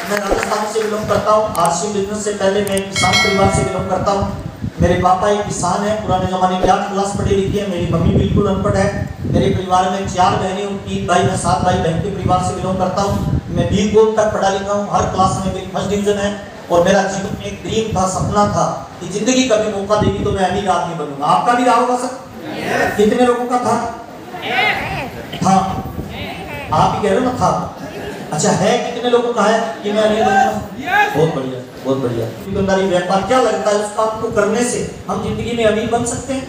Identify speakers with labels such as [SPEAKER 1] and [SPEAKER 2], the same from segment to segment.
[SPEAKER 1] मैं राजस्थान से बिलोंग करता हूँ। आरसी बिजनेस से पहले मैं किसान परिवार से बिलोंग करता हूँ। मेरे पापा एक किसान है, पुराने ज़माने की 8 क्लास पढ़ी लिखी है। मेरी मम्मी बिल्कुल अनपढ़ है। मेरे परिवार में 4 बहनें, 3 भाई, मैं 7 भाई बहन के परिवार से बिलोंग करता हूँ। मैं B.Com तक पढ़ा लिखा हूँ, हर क्लास में मेरी फर्स्ट डिवीजन है। और मेरा जीवन में एक ड्रीम था, सपना था कि जिंदगी कभी मौका देगी तो मैं अमीर आदमी बनूंगा। आपका भी रहा होगा सर? कितने लोगों का था? आप ही कह रहे हो ना था। अच्छा है, कितने लोगों का है कि मैं अमीर बनूंगा? बहुत बढ़िया, बहुत बढ़िया। दुकानदारी व्यापार क्या लगता है उस काम को करने से हम जिंदगी में अमीर बन सकते हैं?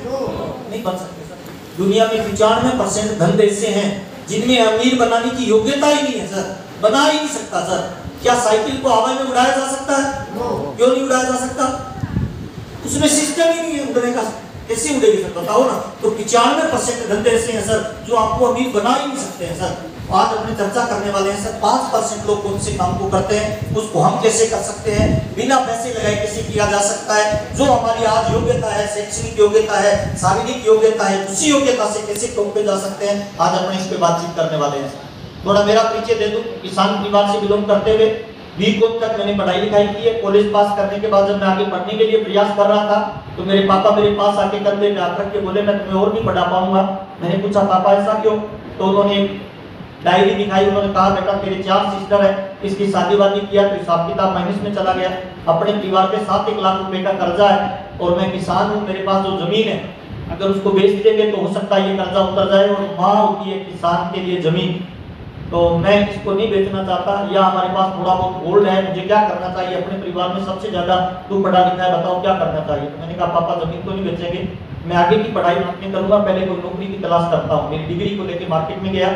[SPEAKER 1] नहीं बन सकते सर। दुनिया में 95% धंधे ऐसे हैं जिनमें अमीर बनाने की योग्यता ही नहीं है सर, बना ही नहीं सकता सर। क्या साइकिल को हवा में उड़ाया जा सकता है? क्यों नहीं उड़ाया जा सकता? उसमें सिस्टम ही नहीं है उड़ने का, कैसे उड़ेगी सर बताओ ना। तो 95% धंधे ऐसे हैं सर जो आपको अमीर बना ही नहीं सकते हैं सर। आज अपनी चर्चा करने वाले हैं सर 5% लोग कौन से काम को करते हैं, उसको हम कैसे कर सकते हैं, बिना पैसे लगाए कैसे किया जा सकता है। जो हमारी आज योग्यता है, शैक्षणिक योग्यता है, शारीरिक योग्यता है, उसी योग्यता से कैसे टोके जा सकते हैं, आज अपने इस पे बातचीत करने वाले हैं। थोड़ा मेरा परिचय दे दूं। किसान परिवार से बिलोंग करते हुए B.Com तक मैंने पढ़ाई लिखाई की है। कॉलेज पास करने के बाद जब मैं आगे पढ़ने के लिए प्रयास कर रहा था तो मेरे पापा मेरे पास आके कंधे पे हाथ रख के बोले मैं तुम्हें और भी पढ़ा पाऊंगा। मैंने पूछा पापा ऐसा क्यों? तो उन्होंने एक डायरी दिखाई। उन्होंने कहा बेटा तेरे 4 सिस्टर है, इसकी शादी वादी किया तो हिसाब किताब माइनस में चला गया। अपने परिवार पे 7-1 लाख रुपए का कर्जा है और मैं किसान हूँ। मेरे पास जो जमीन है अगर उसको बेच देंगे तो हो सकता है ये कर्जा उतर जाए। और माँ होती है किसान के लिए जमीन, तो मैं इसको नहीं बेचना चाहता। या हमारे पास थोड़ा बहुत गोल्ड है, मुझे क्या करना चाहिए? अपने परिवार में सबसे ज्यादा तू पढ़ा लिखा है, बताओ क्या करना चाहिए? तो मैंने कहा पापा जमीन तो नहीं बेचेंगे, मैं आगे की पढ़ाई नहीं करूंगा, पहले कोई नौकरी की तलाश करता हूँ। मेरी डिग्री को लेकर मार्केट में गया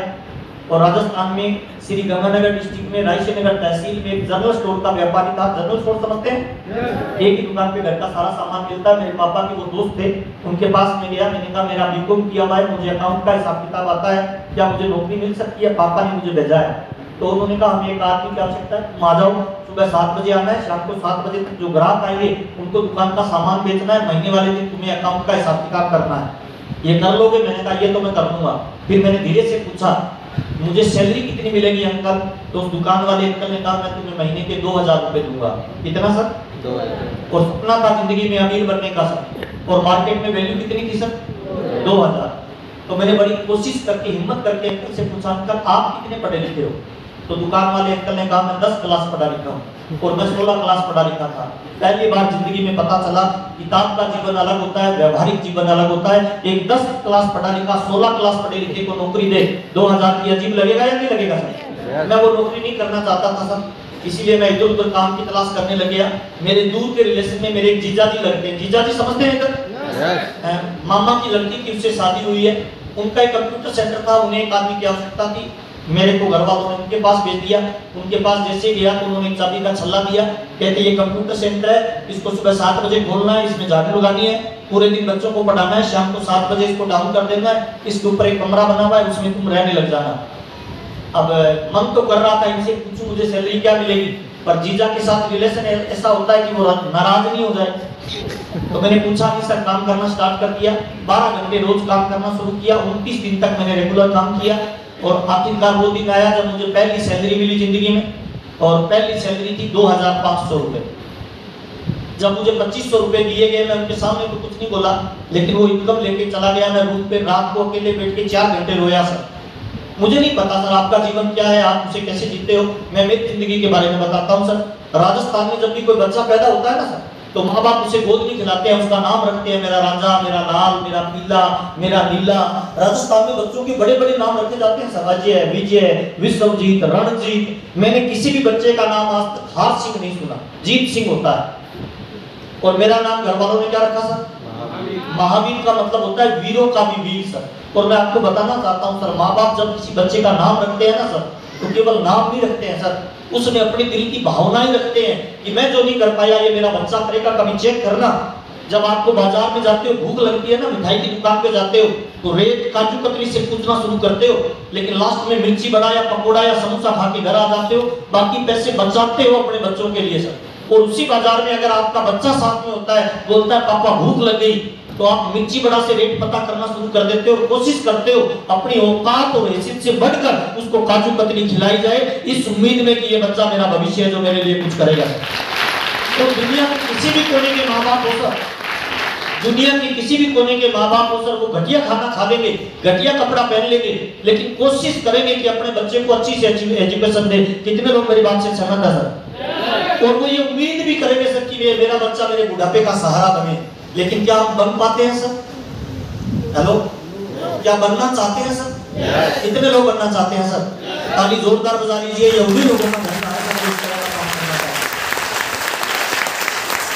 [SPEAKER 1] और राजस्थान में श्री गंगानगर डिस्ट्रिक्ट में रायसेनगर तहसील में एक जनरल स्टोर का व्यापारी था। जनरल स्टोर समझते हैं? एक ही दुकान पे घर का सारा सामान मिलता है। मेरे पापा के वो दोस्त थे, उनके पास में गया। मैंने कहा मेरा B.Com किया हुआ है, मुझे अकाउंट का हिसाब किताब आता है, क्या मुझे नौकरी मिल सकती है? पापा ने मुझे भेजा है। तो उन्होंने कहा हमें एक आदमी की आवश्यकता है, तुम आ जाओ, सुबह 7 बजे आना है, शाम को 7 बजे तक जो ग्राहक आएंगे उनको दुकान का सामान बेचना है, महीने वाले दिन तुम्हें अकाउंट का हिसाब किताब करना है, ये कर लोगे? मैंने कहा ये तो मैं कर दूंगा। फिर मैंने धीरे से पूछा मुझे सैलरी कितनी मिलेगी अंकल? तो उस दुकान वाले अंकल ने कहा मैं तुम्हें महीने के 2000 रुपए दूंगा। कितना सर? 2000। और सपना था जिंदगी में अमीर बनने का सर। और मार्केट में वैल्यू कितनी थी सर? 2000। तो मैंने बड़ी कोशिश करके हिम्मत करके अंकल से पूछा अंकल आप कितने पढ़े लिखे हो? तो दुकान वाले अंकल ने कहा मैं 10 क्लास पढ़ा लिखा हूँ और मैं 16 क्लास पढ़ा लिखा था। पहली बार जिंदगी में पता चला किताब का जीवन अलग होता है, व्यवहारिक जीवन अलग होता है। एक 10 क्लास पढ़ा लिखा 16 क्लास पढ़े लिखे को नौकरी दे 2000 की, अजीब लगेगा या नहीं लगेगा सर? मैं वो नौकरी नहीं करना चाहता था सर, इसीलिए मैं इधर उधर काम की तलाश करने लग गया। मेरे दूर के रिलेशन में मेरे एक जीजा जी लगते हैं, जीजा जी समझते हैं इधर? मामा की लड़की की उससे शादी हुई है, उनका एक कंप्यूटर सेंटर था, उन्हें एक आदमी की आवश्यकता थी। मेरे को घर वालों ने उनके पास भेज दिया। उनके पास जैसे गया तो उन्होंने चाबी का छल्ला दिया, कहते ये कंप्यूटर सेंटर है, इसको सुबह 7 बजे खोलना है, इसमें झाड़ू लगानी है, पूरे दिन बच्चों को पढ़ाना है, शाम को 7 बजे इसको डाउन कर देना है, इसके ऊपर एक कमरा बना हुआ है उसमें तुम रहने लग जाना। अब मन तो कर रहा था इनसे पूछूं मुझे सैलरी क्या मिलेगी, पर जीजा के साथ रिलेशन ऐसा होता है कि वो नाराज नहीं हो जाए। तो मैंने पूछा कि सर काम करना स्टार्ट कर दिया। 12 घंटे रोज काम करना शुरू किया। 29 दिन तक मैंने रेगुलर काम किया और आखिरकार वो दिन आया जब मुझे पहली सैलरी मिली जिंदगी में। और पहली सैलरी थी 2500 रुपए। जब मुझे 2500 रुपए दिए गए मैं उनके सामने तो कुछ नहीं बोला, लेकिन वो इनकम लेके चला गया। मैं रूम पे रात को अकेले बैठ के 4 घंटे रोया सर। मुझे नहीं पता सर आपका जीवन क्या है, आप उसे कैसे जीते हो। मैं मेरी जिंदगी के बारे में बताता हूँ सर। राजस्थान में जब भी कोई बच्चा पैदा होता है ना सर, तो माँ बाप उसे गोद नहीं खिलाते हैं, उसका नाम रखते हैं मेरा राजा, मेरा लाल, मेरा पीला, मेरा नीला। राजस्थान में बच्चों के बड़े बड़े नाम रखे जाते हैं सर, अजय, विजय, विश्वजीत, रणजीत। मैंने किसी भी बच्चे का नाम आज तक हार सिंह नहीं सुना, जीत सिंह होता है। और मेरा नाम घर वालों ने क्या रखा सर? महावीर का मतलब होता है वीरों का भी वीर सर। और मैं आपको बताना चाहता हूँ सर, माँ बाप जब किसी बच्चे का नाम रखते हैं ना सर, तो केवल नाम नहीं रखते हैं सर, उसमें अपने दिल की भावनाएं रखते हैं कि मैं जो नहीं कर पाया ये मेरा बच्चा करेगा। कभी चेक करना, जब आपको बाजार में जाते हो भूख लगती है ना, मिठाई की दुकान पे जाते हो तो रेट काजू कतरी से पूछना शुरू करते हो, लेकिन लास्ट में मिर्ची बड़ा या पकोड़ा या समोसा खा के घर आ जाते हो, बाकी पैसे बचाते हो अपने बच्चों के लिए सर। और उसी बाजार में अगर आपका बच्चा साथ में होता है, बोलता है पापा भूख लग गई, तो आप मिर्ची बड़ा से रेट पता करना शुरू कर देते हो और कोशिश करते हो अपनी औकात और हैसियत से बढ़कर उसको काजू कतली खिलाई जाए, इस उम्मीद में कि ये बच्चा मेरा भविष्य है जो मेरे लिए कुछ करेगा। तो दुनिया में किसी भी कोने के माँ बाप हो सर, दुनिया के किसी भी कोने के माँ बाप हो सर, वो घटिया खाना खा लेंगे, घटिया कपड़ा पहन लेंगे, लेकिन कोशिश करेंगे कि अपने बच्चे को अच्छी से अच्छी एजुकेशन दे। कितने लोग मेरी बात से सहमत है सर? और वो ये उम्मीद भी करेंगे सर कि मेरा बच्चा मेरे बुढ़ापे का सहारा बने। लेकिन क्या हम बन पाते हैं सर? हेलो, क्या बनना चाहते हैं सर? कितने लोग बनना चाहते हैं सर? ताली जोरदार बजा लीजिए। यहूदी लोगों का कहना है सर, इस तरह का काम करना चाहिए।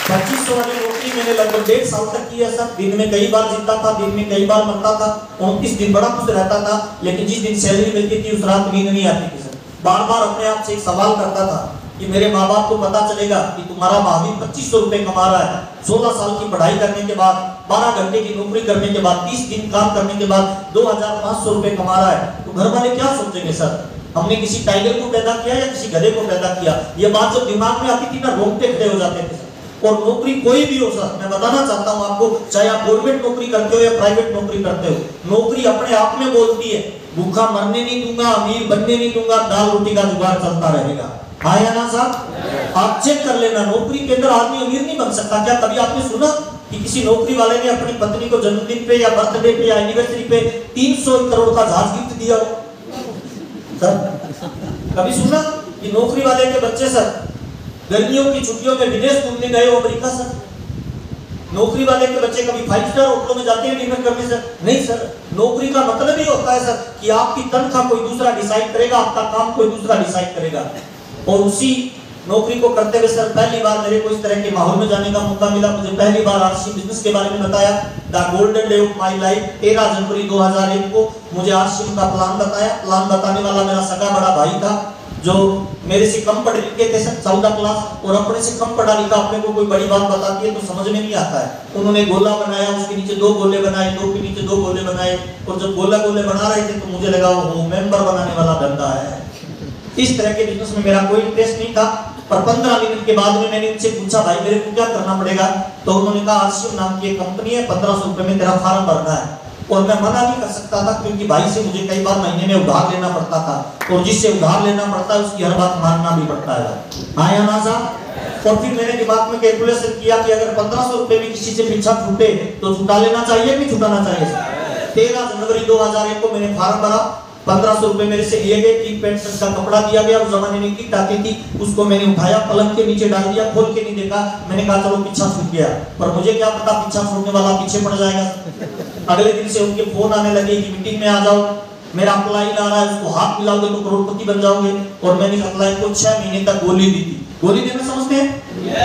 [SPEAKER 1] 2500 वाली नौकरी मैंने लगभग 1.5 साल तक की है सर। दिन में कई बार जीता था, दिन में कई बार मरता था, 29 दिन बड़ा खुश रहता था, लेकिन जिस दिन सैलरी मिलती थी उस रात नींद नहीं आती थी सर। बार बार अपने आप से एक सवाल करता था कि मेरे माँ बाप को पता चलेगा कि तुम्हारा भाभी 2500 रुपए कमा रहा है, 16 साल की पढ़ाई करने के बाद, 12 घंटे की नौकरी करने के बाद, 30 दिन काम करने के बाद 2500 रुपए कमा रहा है, तो घर वाले क्या सोचेंगे सर? हमने किसी टाइगर को पैदा किया या किसी गधे को पैदा किया? ये बात जब दिमाग में आती थी ना, रोंगटे खड़े हो जाते थे सर। और नौकरी कोई भी हो सर, मैं बताना चाहता हूँ आपको, चाहे आप गवर्नमेंट नौकरी करते हो या प्राइवेट नौकरी करते हो, नौकरी अपने आप में बोलती है भूखा मरने नहीं दूंगा, अमीर बनने नहीं दूंगा, दाल रोटी का जुगाड़ चलता रहेगा। हाँ या ना साहब? आप चेक कर लेना, नौकरी के अंदर आदमी अमीर नहीं बन सकता। क्या कभी आपने सुना कि किसी नौकरी वाले ने अपनी पत्नी को जन्मदिन पे या बर्थडे पे या एनिवर्सरी पे 300 करोड़ का जहाज गिफ्ट दिया हो सर? कभी सुना कि नौकरी वाले के बच्चे सर गर्मियों की छुट्टियों में विदेश घूमने गए हो, अमेरिका सर? नौकरी वाले के बच्चे कभी 5 स्टार होटलों में जाते हैं डिनर करने सर? नहीं सर। नौकरी का मतलब ही होता है सर कि आपकी तनख्वाह कोई दूसरा डिसाइड करेगा, आपका काम कोई दूसरा डिसाइड करेगा। और उसी नौकरी को करते हुए सर पहली बार मेरे को इस तरह के माहौल में जाने का मौका मिला। मुझे पहली बार आरसी बिजनेस के बारे में बताया, the golden day of my life. 13 जनवरी 2001 को मुझे आरसी का प्लान बताया। प्लान बताने वाला मेरा सगा बड़ा भाई था जो मेरे से कम पढ़े लिखे थे सर, 14 क्लास, और अपने से कम पढ़ा लिखा अपने को कोई बड़ी बात बताती है तो समझ में नहीं आता है। उन्होंने गोला बनाया, उसके नीचे 2 गोले बनाए, 2 के नीचे 2 गोले बनाए, और जब गोला गोले बना रहे थे तो मुझे लगा वो मेंबर बनाने वाला धंधा है। इस तरह के बिजनेस में मेरा कोई इंटरेस्ट नहीं था। पर 15 मिनट के बाद में मैंने उनसे पूछा, भाई मेरे को क्या करना पड़ेगा? तो उन्होंने कहा आरसीएम नाम की एक कंपनी है, 1500 रुपए में तेरा फॉर्म भरना है। और मैं मना नहीं कर सकता था क्योंकि भाई से मुझे कई बार महीने में उधार लेना पड़ता था, और जिससे उधार लेना पड़ता है उसकी हर बात मानना भी पड़ता है। हाँ या ना साहब? और फिर मैंने दिमाग में कैलकुलेशन किया कि अगर 1500 रुपए में किसी से पीछा छूटे तो छुटा लेना चाहिए कि छुटाना चाहिए। 13 जनवरी 2001 को मैंने फॉर्म भरा। 1500 रुपए मेरे से लिए गए, 3 पैंट शर्ट का कपड़ा दिया गया। उस जमाने में किट आती थी, उसको मैंने उठाया, पलंग के नीचे डाल दिया, खोल के नहीं देखा। मैंने कहा चलो पीछा छूट गया, पर मुझे क्या पता पीछा छूटने वाला पीछे पड़ जाएगा। अगले दिन से उनके फोन आने लगे कि मीटिंग में आ जाओ, मेरा अप्लाई आ रहा है, उसको हाथ मिलाओगे तो करोड़पति बन जाओगे। और मैंने अप्लाई को 6 महीने तक गोली दी थी। गोली देना समझते हैं?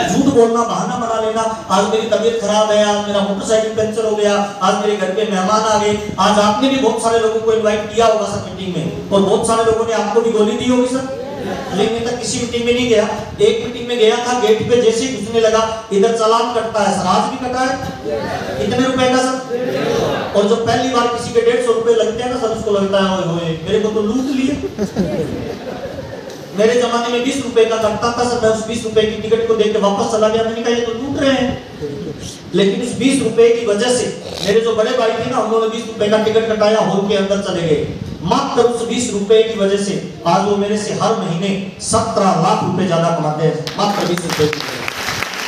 [SPEAKER 1] झूठ बोलना, बहाना बना लेना। आज मेरी तबीयत खराब है, आज मेरा मोटरसाइकिल पंचर हो गया, आज मेरे घर पे मेहमान आ गए। आज आपने भी बहुत सारे लोगों को इनवाइट किया होगा सर मीटिंग में, और बहुत सारे लोगों ने आपको भी गोली दी होगी सर। लेकिन मैं तक किसी मीटिंग में नहीं गया। एक मीटिंग में गया था, गेट पे जैसे ही घुसने लगा, इधर चालान कटता है सर, आज भी कटा है। कितने रुपए का सर? और जो पहली बार किसी के 150 रुपए लगते हैं ना सर, उसको लगता है ओए होए मेरे को तो लूट लिए। मेरे जमाने में 20 रुपए का कटता था सर, मैं उस 20 रुपए की टिकट को देख के वापस चला गया। मैंने कहा ये तो लूट रहे हैं। लेकिन इस 20 रुपए की वजह से मेरे जो बड़े भाई थे ना, उन्होंने 20 रुपए का टिकट कटाया, हॉल के अंदर चले गए। मात्र उस 20 रुपए की वजह से आज वो मेरे से हर महीने 17 लाख रुपए ज्यादा कमाते हैं, मात्र 20 रुपए की।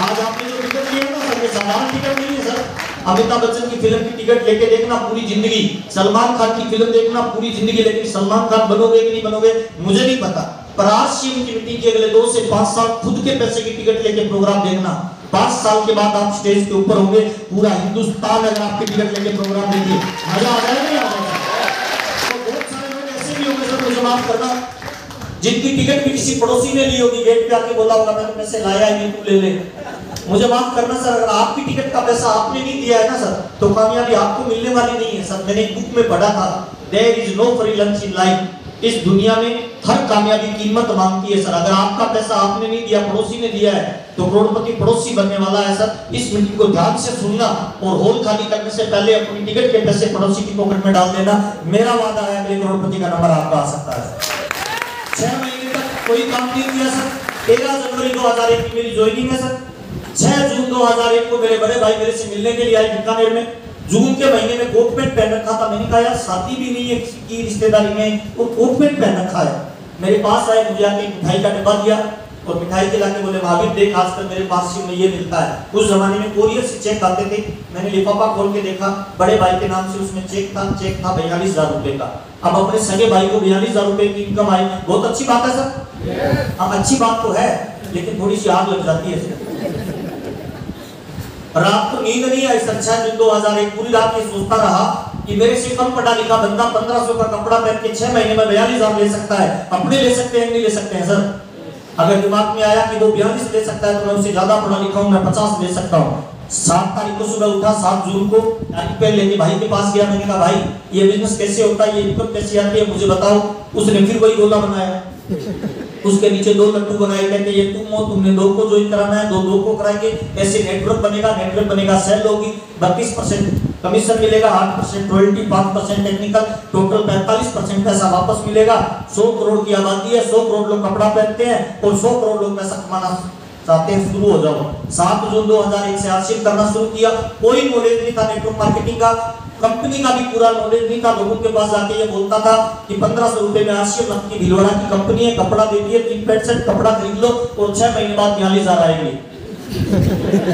[SPEAKER 1] आज आपने जो टिकट लिया ना सर, ये साधारण टिकट नहीं है सर। अमिताभ बच्चन की फिल्म की टिकट लेके देखना पूरी जिंदगी, सलमान खान की फिल्म देखना पूरी जिंदगी, लेकिन सलमान खान बनोगे कि नहीं बनोगे मुझे नहीं पता। पर आरसीएम की मीटिंग के अगले 2 से 5 साल खुद के पैसे की टिकट लेके प्रोग्राम देखना। 5 साल के बाद आप स्टेज के ऊपर होंगे, पूरा हिंदुस्तान अगर आपकी टिकट लेके प्रोग्राम देखिए, मजा आ जाएगा नहीं आ जाएगा? तो बहुत सारे लोग ऐसे भी होंगे सर, मुझे माफ करना, जिनकी टिकट भी किसी पड़ोसी ने ली होगी, गेट पे आके बोला होगा मैंने पैसे लाया है, तू ले ले। मुझे माफ करना सर, अगर आपकी टिकट का पैसा आपने नहीं दिया है ना सर, तो कामयाबी आपको मिलने वाली नहीं है सर। मैंने एक बुक में पढ़ा था, there is no free lunch in life. इस दुनिया में हर कामयाबी कीमत मांगती है सर। अगर आपका पैसा आपने नहीं दिया, पड़ोसी ने दिया है, तो करोड़पति पड़ोसी बनने वाला है सर। इस मीटिंग को ध्यान से सुनना और हॉल खाली करने से पहले अपनी टिकट के पैसे पड़ोसी की पॉकेट में डाल देना। मेरा वादा है अगले करोड़पति का नंबर आपका आ सकता है। 6 महीने तक कोई काम नहीं किया सर। 13 जनवरी 2001 की मेरी ज्वाइनिंग है सर। 6 जून 2001 को मेरे बड़े भाई मेरे से मिलने के लिए आए बीकानेर में। जून के महीने में कोट पैंट पहन रखा था। मैंने कहा यार शादी भी नहीं है किसी की रिश्तेदारी में, वो कोट पैंट पहन रखा है। मेरे पास आए, मुझे आके मिठाई का डब्बा दिया और मिठाई के लाके बोले महावीर देख आजकल मेरे पास में ये मिलता है। उस जमाने में कोरियर से चेक आते थे। मैंने लिफाफा खोल के देखा, बड़े भाई के नाम से उसमें चेक था 42,000 रुपए का। अब अपने सगे भाई को 42,000 रुपए की इनकम आई, बहुत अच्छी बात है सर। हाँ अच्छी बात तो है, लेकिन थोड़ी सी आग लग जाती है। रात को नींद नहीं आई सर। 6 जून 2001 पूरी रात ये सोचता रहा कि मेरे से कम पढ़ा लिखा बंदा 1500 का कपड़ा पहन के 6 महीने में 42,000 ले सकता है। अपने ले सकते हैं नहीं ले सकते हैं सर? अगर दिमाग में आया कि वो 42 ले सकता है तो मैं उससे ज्यादा पढ़ा लिखा हूं, मैं 50 ले सकता हूं। 7 तारीख को सुबह उठा, 7 जून को पेन लेके भाई के पास गया। मैंने कहा भाई ये बिजनेस कैसे होता है, ये इनकम कैसे आती है, मुझे बताओ। उसने फिर वही गोला बनाया, उसके नीचे 2 लड्डू बनाए, कहते ये तुम हो, तुमने 2 को ज्वाइन कराना है, 2 को कराएंगे, ऐसे नेटवर्क बनेगा, सेल होगी, 32% कमीशन मिलेगा, 8% रॉयल्टी, 5% टेक्निकल, टोटल 45% पैसा वापस मिलेगा। 100 करोड़ की आबादी है, 100 करोड़ लोग कपड़ा पहनते हैं और 100 करोड़ लोग पैसा कमाना चाहते हैं। शुरू हो जाओ। 7 जून 2001 से आरसीएम करना शुरू किया। कोई नॉलेज नहीं था नेटवर्क मार्केटिंग का, कंपनी का भी पूरा नॉलेज नहीं था। लोगों के पास जाके ये बोलता था कि 1500 रुपए में आरसीएम आपकी भिलवाड़ा की कंपनी है, कपड़ा देती है, 3 पैंट सेट कपड़ा खरीद लो और 6 महीने बाद 42,000 आएंगे।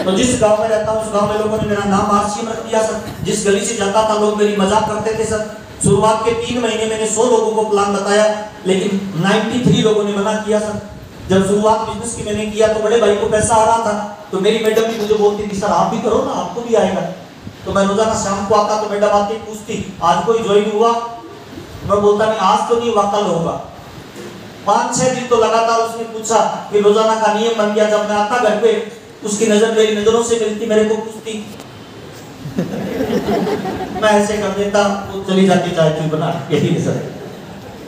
[SPEAKER 1] तो जिस गांव में रहता हूं उस गांव में लोगों ने मेरा नाम आरसीएम रख दिया सर। जिस गली से जाता था लोग मेरी मजाक करते थे सर। शुरुआत के 3 महीने मैंने 100 लोगों को प्लान बताया, लेकिन 93 लोगों ने मना किया सर। जब शुरुआत बिजनेस की मैंने किया तो बड़े भाई को पैसा आ रहा था, तो मेरी मैडम भी मुझे बोलती थी सर आप भी करो ना, आपको भी आएगा। तो मैं रोजाना शाम को आता तो मैडम आती पूछती आज कोई ज्वाइन हुआ? मैं बोलता नहीं आज तो नहीं हुआ, कल होगा। 5-6 दिन तो लगातार उसने पूछा, फिर रोजाना का नियम बन गया। जब मैं आता घर पे उसकी नजर मेरी नजरों से मिलती, मेरे को पूछती मैं ऐसे कर देता, वो चली जाती चाय चुई बना। यही सर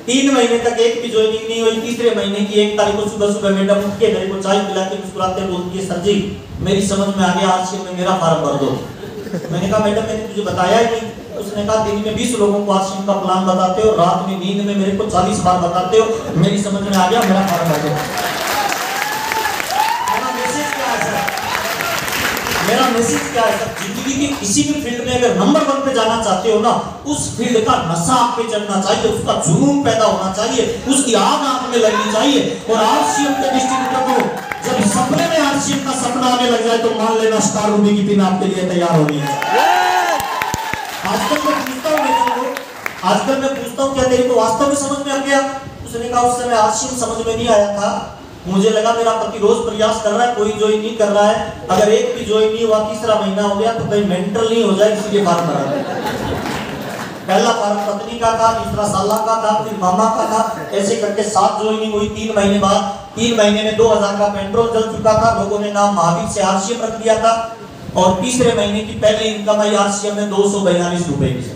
[SPEAKER 1] 3 महीने तक एक भी ज्वाइनिंग नहीं हुई। तीसरे महीने की 1 तारीख को सुबह सुबह मैडम उठ के मेरे को चाय पिला के मुस्कुराते बोलती है सर जी मेरी समझ में आ गया, आरसीएम में मेरा फॉर्म भर दो। मैंने कहा मैडम मैंने तुझे बताया ही नहीं। उसने कहा दिन में 20 लोगों को आरसीएम का प्लान बताते हो, रात में नींद में मेरे को 40 बार बताते हो, मेरी समझ में आ गया, मेरा फॉर्म भर दो। मेरा मैसेज क्या है सर? जिंदगी के किसी भी फील्ड में अगर नंबर 1 पे जाना चाहते हो ना, उस फील्ड का नशा आप पे चढ़ना चाहिए, उसका जुनून पैदा होना चाहिए, उसकी आग आप में लगनी चाहिए। और आरसीएम के डिस्ट्रीब्यूटर को जब सपने में आरसीएम का सपना आने लग जाए तो मान लेना स्टार रूबी की पिन आपके लिए तैयार हो गई है। आजकल मैं पूछता हूँ क्या तेरे को वास्तव में समझ में आ गया? उसने कहा उस समय आरसीएम समझ में नहीं आया था, मुझे लगा मेरा पति रोज प्रयास कर रहा है, कोई ज्वाइन नहीं कर रहा है, अगर एक भी ज्वाइन नहीं हुआ, तीसरा महीना हो गया तो कहीं मेंटल नहीं हो जाए, इसलिए फॉर्म भरा। पहला फॉर्म पत्नी का था, दूसरा साला का था, फिर मामा का था, ऐसे करके 7 ज्वाइनिंग हुई। 3 महीने बाद 3 महीने में 2000 का पेट्रोल जल चुका था। लोगों ने नाम महावीर से आरसीएम रख दिया था और तीसरे महीने की पहली इनकम आई आरसीएम में 242 रुपए की।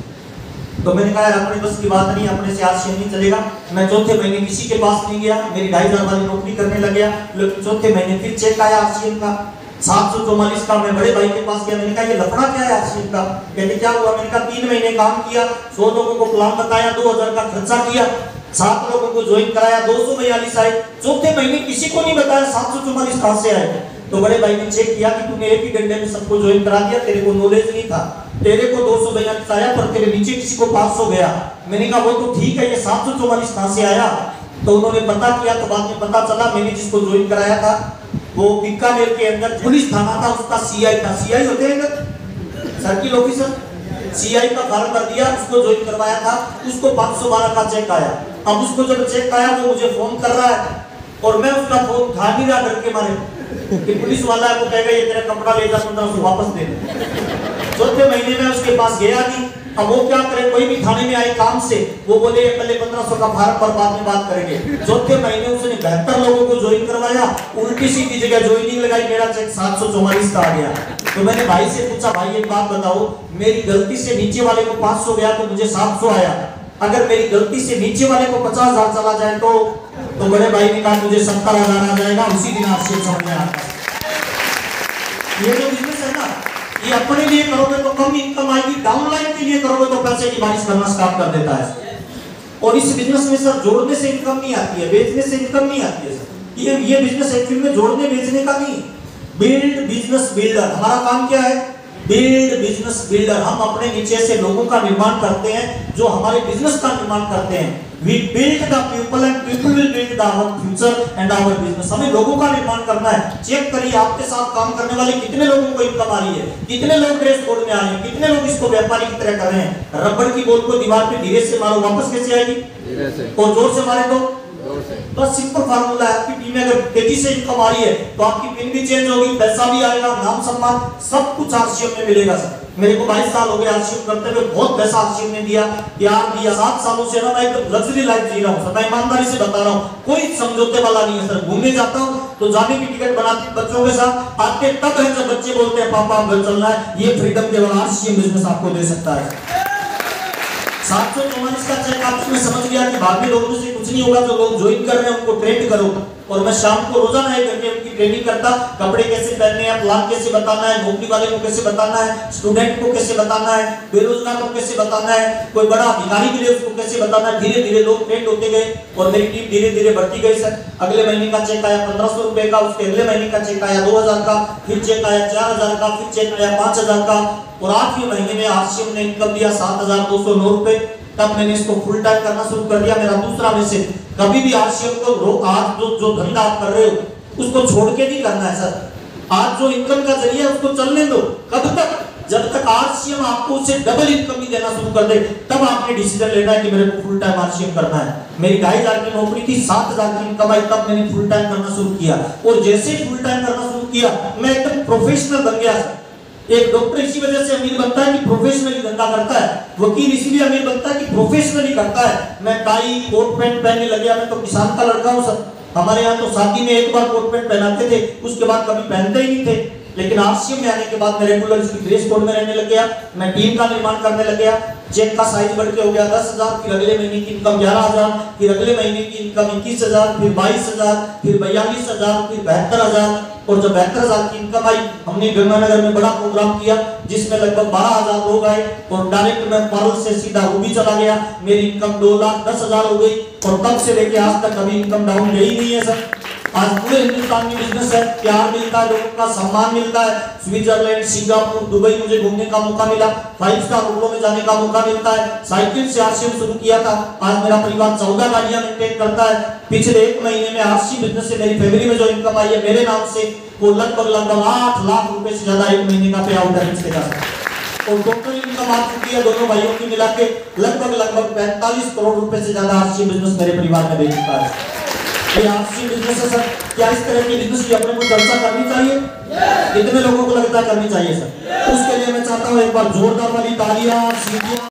[SPEAKER 1] तो मैंने कहा अपने बस की बात नहीं, अपने से आरसीएम नहीं चलेगा। मैं चौथे महीने किसी के पास नहीं गया, मेरी 2,500 वाली नौकरी करने लग गया। लेकिन चौथे महीने फिर चेक आया आरसीएम का 744 का। मैं बड़े भाई के पास गया, मैंने कहा ये लफड़ा क्या है आरसीएम का? कहते क्या हुआ? मैंने कहा 3 महीने काम किया, 100 लोगों को प्लान बताया, 2000 का खर्चा किया, 7 लोगों को ज्वाइन कराया, 242 आए। चौथे महीने किसी को नहीं बताया 744 कहां से आए। तो बड़े भाई ने चेक किया कि तूने एक ही घंटे में सबको ज्वाइन करा दिया, तेरे को नॉलेज नहीं था, तेरे को 242 आया पर तेरे नीचे किसी को 500 गया। मैंने कहा वो तो ठीक है, ये 744 कहां से आया? तो उन्होंने पता किया तो बाद में पता चला मैंने जिसको ज्वाइन कराया था वो बीकानेर के अंदर पुलिस थाना था, उसका सीआई था। सीआई होते हैं सर्किल ऑफिसर, सीआई का फॉर्म भर दिया, उसको ज्वाइन करवाया था, उसको 512 का चेक आया। अब उसको जब चेक आया वो मुझे फोन कर रहा है और मैं उसका फोन उठा नहीं रहा डर के मारे कि पुलिस वाला है, वो कहेगा ये तेरा कपड़ा ले जा, 1500 वापस दे। चौथे महीने में उसके पास गया नहीं। अब वो क्या करे, कोई भी थाने में आए काम से, वो बोले पहले 1500 का फॉर्म पर बाद में बात करेंगे। चौथे महीने उसने 72 लोगों को ज्वाइन करवाया, उल्टी सीधी जगह ज्वाइनिंग लगाई, मेरा चेक 744 का आ गया। तो मैंने भाई से पूछा भाई एक बात बताओ, मेरी गलती से नीचे वाले को 500 गया तो मुझे 700 आया, अगर मेरी गलती से नीचे वाले को 50,000 चला जाए तो बड़े भाई ने कहा मुझे 70,000 आ जाएगा। उसी दिन आपसे समझ में आता ये जो बिजनेस है ना, ये अपने लिए करोगे तो कम इनकम आएगी, डाउनलाइन के लिए करोगे तो पैसे की बारिश करना स्टार्ट कर देता है। और इस बिजनेस में सर जोड़ने से इनकम नहीं आती है, बेचने से इनकम नहीं आती है सर। ये बिजनेस एक्चुअली में जोड़ने बेचने का नहीं, बिल्ड बिजनेस बिल्डर। हमारा काम क्या है? Build business builder. हम अपने नीचे से लोगों का निर्माण करते हैं जो हमारे बिजनेस का निर्माण करते हैं। We build the people and people will build our future and our business। हमें लोगों का निर्माण करना है। चेक करिए आपके साथ काम करने वाले कितने लोगों को इनकम आ रही है, कितने लोग ड्रेस कोड में आ रहे हैं, कितने लोग इसको व्यापारी की तरह कर रहे हैं। रबड़ की बॉल को दीवार पे धीरे से मारो, वापस कैसे आएगी? धीरे से। और जोर से मारे तो बस सिंपल फार्मूला है। आपकी टीम में अगर तेजी से इनकम आ रही है तो आपकी पिन भी चेंज होगी, पैसा भी आएगा, नाम सम्मान सब कुछ आरसीएम में मिलेगा सर। मेरे को 22 साल हो गए आरसीएम करते हुए, बहुत पैसा आरसीएम ने दिया, प्यार दिया। 7 सालों से ना मैं एकदम लग्जरी लाइफ जी रहा हूँ सर। मैं ईमानदारी से बता रहा हूँ, कोई समझौते वाला नहीं है सर। घूमने जाता हूँ तो जाने की टिकट बनाते बच्चों के साथ, आते तब है जब बच्चे बोलते हैं पापा घर चलना है। ये फ्रीडम केवल आरसीएम बिजनेस आपको दे सकता है। 744 का चेक आपको मैं समझ गया कि भाग्य लोगों से कुछ नहीं होगा। जो लोग ज्वाइन कर रहे हैं उनको ट्रेंड करो। और मैं शाम को रोजाना 1 घंटे उनकी ट्रेनिंग करता, कपड़े कैसे पहनने हैं, प्लान कैसे बताना है, नौकरी वाले को कैसे बताना है, स्टूडेंट को कैसे बताना है, बेरोजगार को कैसे बताना है, कोई बड़ा अधिकारी मिले उसको कैसे बताना है। धीरे धीरे लोग ट्रेंड होते गए और मेरी टीम धीरे धीरे बढ़ती गई सर। अगले महीने का चेक आया 1500 रुपए का, उसके अगले महीने का चेक आया 2000 का, फिर चेक आया 4000 का, फिर चेक आया 5000 का, और 8वें महीने में आरसीएम ने इनकम दिया 7209 रुपए। तब मैंने इसको फुल टाइम करना शुरू कर दिया। मेरा दूसरा मैसेज, कभी भी आरसीएम को आज जो धंधा आप कर रहे हो उसको छोड़ के नहीं करना है सर। आज जो इनकम का जरिया है उसको चलने दो। कब तक? जब तक आरसीएम आपको उससे डबल इनकम भी देना शुरू कर दे, तब आपने डिसीजन लेना है कि मेरे को फुल टाइम आरसीएम करना है। मेरी 2500 की नौकरी थी, 7000 की इनकम आई, तब मैंने फुल टाइम करना शुरू किया। और जैसे ही फुल टाइम करना शुरू किया मैं एकदम प्रोफेशनल बन गया। एक डॉक्टर इसी वजह से अमीर बनता है कि प्रोफेशनली धंधा करता है। वकील इसीलिए अमीर बनता है कि प्रोफेशनली करता है। मैं टाई कोट पैंट पहनने लग गया। मैं तो किसान का लड़का हूँ सर। हमारे यहाँ तो शादी में एक बार कोट पैंट पहनाते थे, उसके बाद कभी पहनते ही नहीं थे। लेकिन आरसीएम में आने के बाद मैं रेगुलर इसकी ड्रेस कोड में रहने लग गया। मैं टीम का निर्माण करने लग गया। चेक का साइज बढ़ के हो गया 10,000, फिर अगले महीने की इनकम 11,000, फिर अगले महीने की इनकम 21,000, फिर 22,000, फिर 42,000, फिर 72,000। और जब 72,000 की इनकम आई, हमने गंगानगर में बड़ा प्रोग्राम किया जिसमें लगभग 12,000 लोग आए। और डायरेक्ट मैं पारुल से सीधा रूबी चला गया। मेरी इनकम 2,10,000 हो गई। और तब से लेके आज तक कभी इनकम डाउन गई नहीं है सर। आज पूरे हिंदुस्तान में बिजनेस है, प्यार मिलता है, लोगों का सम्मान मिलता है। स्विट्जरलैंड, सिंगापुर, दुबई मुझे घूमने का मौका मिला, 5 स्टार होटलों में जाने का मौका मिलता है। साइकिल से आरसीएम शुरू किया था, आज मेरा परिवार 14 गाड़ियां मेंटेन करता है। पिछले 1 महीने में आरसीएम बिजनेस से मेरी फैमिली में जो इनकम आई है मेरे नाम से, वो लगभग 8 लाख रुपए से ज्यादा 1 महीने का पे आउट है इसके साथ। और टोटल इनकम आ चुकी है दोनों भाइयों की मिला के लगभग 45 करोड़ रुपए से ज्यादा आरसीएम बिजनेस मेरे परिवार में दे चुका है। ये आरसीएम बिजनेस है सर। क्या इस तरह के बिजनेस की अपने को चर्चा करनी चाहिए? कितने लोगों को लगता है करनी चाहिए सर? उसके लिए मैं चाहता हूँ एक बार जोरदार वाली तालियां, सीटियां।